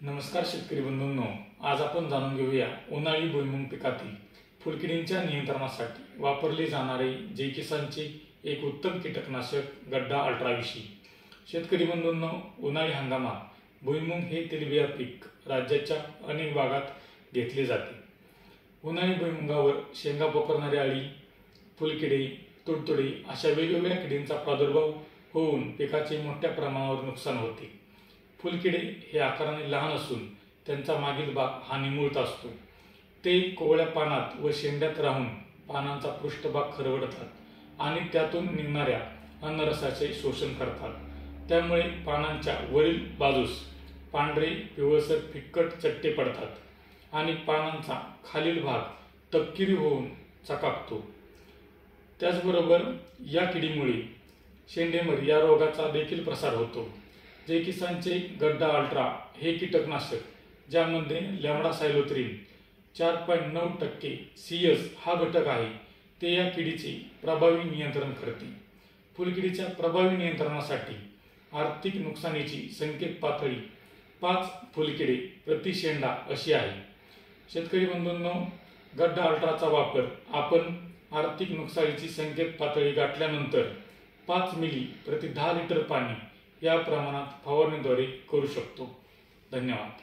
नमस्कार शेतकरी बंधूंनो, आज आपण जाणून घेऊया उन्हाळी भुईमूग पिकातील फुलकिडींच्या नियंत्रणासाठी वापरले जाणारे जय किसानचे एक उत्तम कीटकनाशक गड्डा अल्ट्रा विषयी। शेतकरी बंधूंनो, उन्हाळी हंगामात भुईमूग हे तेलबिया पीक राज्याच्या अनेक भागात घेतले जाते। उन्हाळी भुईमुगावर शेंगा पोखरणारी अळी, फुलकिडे, तुडतुडे अशा वेगवेगळ्या किडींचा प्रादुर्भाव होऊन पिकाचे मोठ्या प्रमाणावर नुकसान होते। फुलकिडे हे आकाराने लहान असून त्यांचा मागील भाग हा निमुळत असतो। ते कोवळ्या पानात व शेंड्यात राहून पानांचा पृष्ठभाग खरवडतात आणि त्यातून निघणाऱ्या अन्नरसाचे शोषण करतात। त्यामुळे पानांच्या वरील बाजूस पांढरे पिवळसर फिक्कट चट्टे पडतात आणि पानांचा खालील भाग तपकिरी होऊन चकाकतो। त्याचबरोबर या किडीमुळे शेंडेमर या रोगाचा देखील प्रसार होतो। जय किसानचे गड्डा अल्ट्रा हे कीटकनाशक, ज्यामध्ये लेम्डासायलोथ्रिन 4.9% CS हा घटक आहे, ते या किडीचे प्रभावी नियंत्रण करते। फुलकिडीच्या प्रभावी नियंत्रणासाठी आर्थिक नुकसानीची संकेत पातळी 5 फुलकिडे प्रति शेंडा अशी आहे। शेतकरी बंधूंनो, गड्डा अल्ट्राचा वापर आपण आर्थिक नुकसानीची संकेत पातळी गाठल्यानंतर 5 मिली प्रति 10 लिटर पाणी या प्रमाणात फवारणीद्वारे करू शकतो। धन्यवाद।